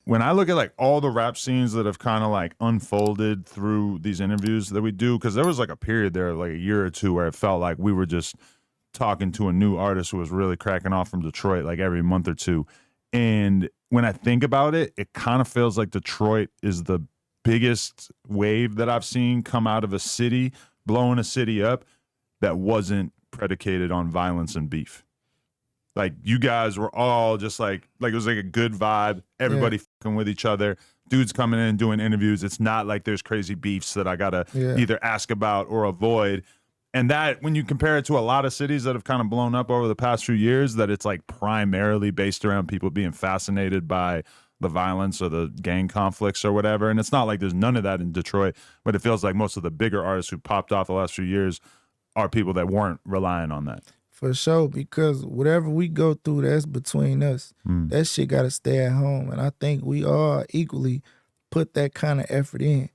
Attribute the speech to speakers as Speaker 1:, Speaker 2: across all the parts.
Speaker 1: when I look at like all the rap scenes that have kind of like unfolded through these interviews that we do, because there was like a period there, like a year or two, where it felt like we were just talking to a new artist who was really cracking off from Detroit like every month or two. And when I think about it, it kind of feels like Detroit is the biggest wave that I've seen come out of a city, blowing a city up that wasn't predicated on violence and beef. Like, you guys were all just like it was like a good vibe. Everybody fucking with each other. Dudes coming in and doing interviews. It's not like there's crazy beefs that I got to either ask about or avoid. And that, when you compare it to a lot of cities that have kind of blown up over the past few years, that it's like primarily based around people being fascinated by the violence or the gang conflicts or whatever. And it's not like there's none of that in Detroit, but it feels like most of the bigger artists who popped off the last few years are people that weren't relying on that.
Speaker 2: For sure, because whatever we go through, that's between us. That shit got to stay at home. And I think we all equally put that kind of effort in.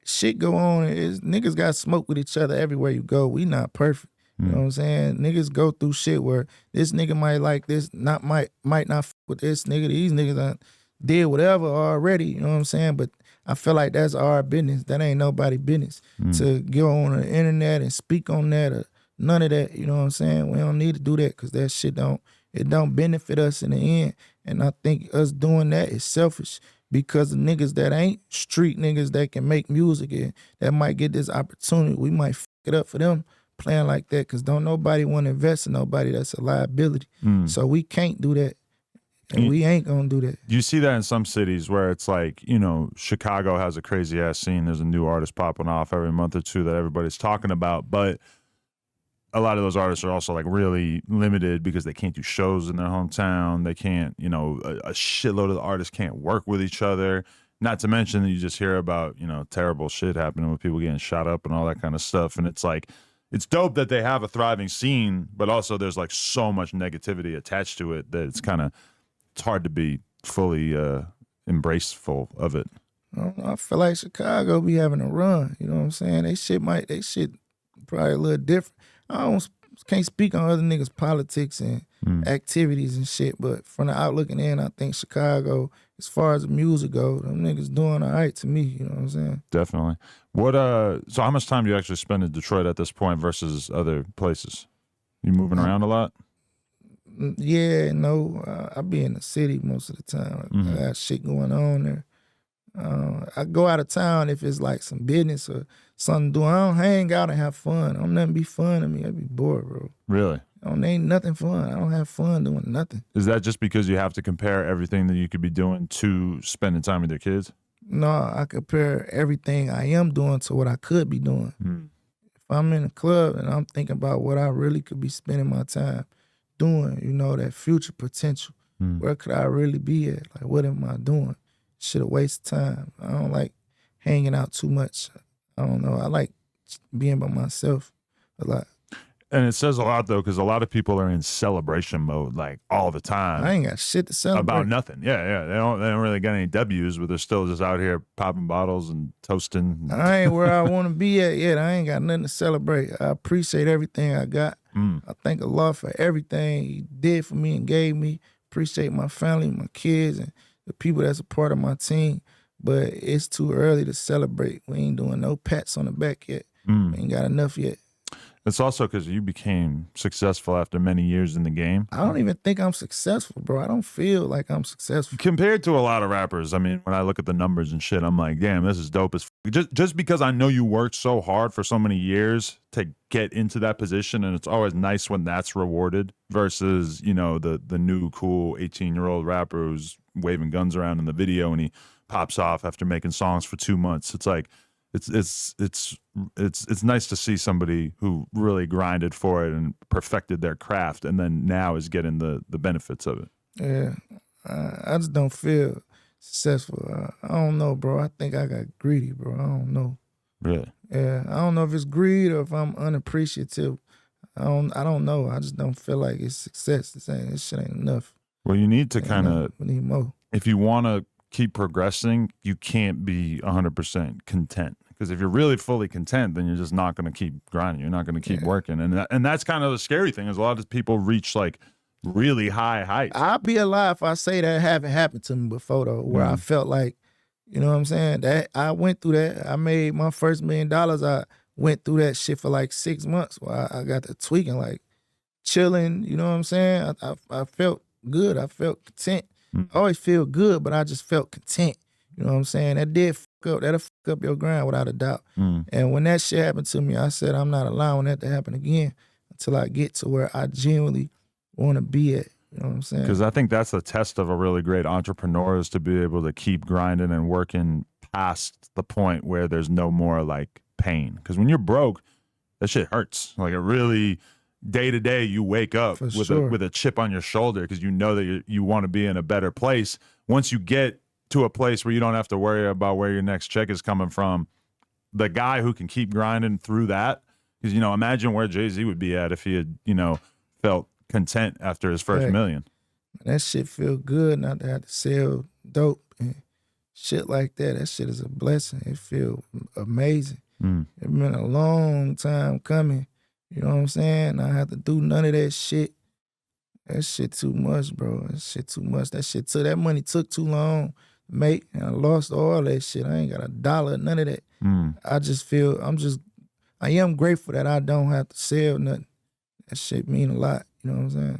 Speaker 2: Shit go on. Niggas got smoke with each other everywhere you go. We not perfect. You know what I'm saying? Niggas go through shit where this nigga might like this, might not fuck with this nigga. These niggas done did whatever already. You know what I'm saying? But I feel like that's our business. That ain't nobody's business. To go on the internet and speak on that or none of that, you know what I'm saying? We don't need to do that because that shit don't benefit us in the end. And I think us doing that is selfish because the niggas that ain't street niggas that can make music and that might get this opportunity, we might fuck it up for them playing like that because don't nobody want to invest in nobody that's a liability. So we can't do that. And we ain't gonna do that.
Speaker 1: You see that in some cities where it's like, you know, Chicago has a crazy ass scene. There's a new artist popping off every month or two that everybody's talking about, but a lot of those artists are also like really limited because they can't do shows in their hometown. They can't, you know, a shitload of the artists can't work with each other. Not to mention that you just hear about, you know, terrible shit happening with people getting shot up and all that kind of stuff. And it's like, it's dope that they have a thriving scene, but also there's like so much negativity attached to it that it's hard to be fully embraceful of it.
Speaker 2: I feel like Chicago be having a run. You know what I'm saying? They shit probably a little different. Can't speak on other niggas' politics and activities and shit, but from the outlook in, I think Chicago, as far as the music go, them niggas doing all right to me, you know what I'm saying?
Speaker 1: Definitely. So how much time do you actually spend in Detroit at this point versus other places? You moving around a lot?
Speaker 2: Yeah, no, I be in the city most of the time. I got shit going on there. I go out of town if it's like some business or something to do. I don't hang out and have fun. Don't nothing be fun to me. I be bored, bro.
Speaker 1: Really?
Speaker 2: Ain't nothing fun. I don't have fun doing nothing.
Speaker 1: Is that just because you have to compare everything that you could be doing to spending time with your kids?
Speaker 2: No, I compare everything I am doing to what I could be doing. If I'm in a club and I'm thinking about what I really could be spending my time doing, you know, that future potential. Where could I really be at? Like, what am I doing? Shit a waste of time. I don't like hanging out too much. I don't know. I like being by myself a lot.
Speaker 1: And it says a lot, though, because a lot of people are in celebration mode, like, all the time.
Speaker 2: I ain't got shit to celebrate.
Speaker 1: About nothing. Yeah. They don't really got any W's, but they're still just out here popping bottles and toasting.
Speaker 2: I ain't where I want to be at yet. I ain't got nothing to celebrate. I appreciate everything I got. I thank Allah for everything He did for me and gave me. Appreciate my family, my kids, and the people that's a part of my team. But it's too early to celebrate. We ain't doing no pats on the back yet. We ain't got enough yet.
Speaker 1: It's also because you became successful after many years in the game.
Speaker 2: I don't even think I'm successful, bro. I don't feel like I'm successful.
Speaker 1: Compared to a lot of rappers, I mean, when I look at the numbers and shit, I'm like, damn, this is dope as f. Just because I know you worked so hard for so many years to get into that position, and it's always nice when that's rewarded versus, you know, the new cool 18-year-old rapper who's waving guns around in the video and he pops off after making songs for 2 months. It's like, it's nice to see somebody who really grinded for it and perfected their craft and then now is getting the benefits of it.
Speaker 2: Yeah, I just don't feel successful. I don't know, bro. I think I got greedy, bro. I don't know.
Speaker 1: Really?
Speaker 2: Yeah, I don't know if it's greed or if I'm unappreciative. I don't know. I just don't feel like it's success. This shit ain't enough.
Speaker 1: Well, you need to kind of,
Speaker 2: we need more.
Speaker 1: If you want to keep progressing, you can't be 100% content. Because if you're really fully content, then you're just not going to keep grinding. You're not going to keep working. And that's kind of the scary thing is a lot of people reach like really high heights.
Speaker 2: I'd be a lie if I say that haven't happened to me before though, where I felt like, you know what I'm saying? That I went through that. I made my first $1 million. I went through that shit for like 6 months while I got to tweaking, like chilling, you know what I'm saying? I felt good. I felt content. I always feel good, but I just felt content. You know what I'm saying? That did fuck up. That'll fuck up your grind without a doubt. And when that shit happened to me, I said I'm not allowing that to happen again until I get to where I genuinely want to be at. You know what I'm saying?
Speaker 1: Because I think that's the test of a really great entrepreneur, is to be able to keep grinding and working past the point where there's no more like pain. Because when you're broke, that shit hurts. Like it really, day to day, you wake up with a chip on your shoulder because you know that you want to be in a better place. Once you get to a place where you don't have to worry about where your next check is coming from, the guy who can keep grinding through that, because, you know, imagine where Jay-Z would be at if he had, you know, felt content after his first million.
Speaker 2: That shit feel good not to have to sell dope and shit like that. That shit is a blessing. It feel amazing. It's been a long time coming. You know what I'm saying? I have to do none of that shit. That shit too much, bro. That shit too much. That money took too long to make, and I lost all that shit. I ain't got a dollar, none of that. I just feel, I am grateful that I don't have to sell nothing. That shit mean a lot. You know what I'm saying?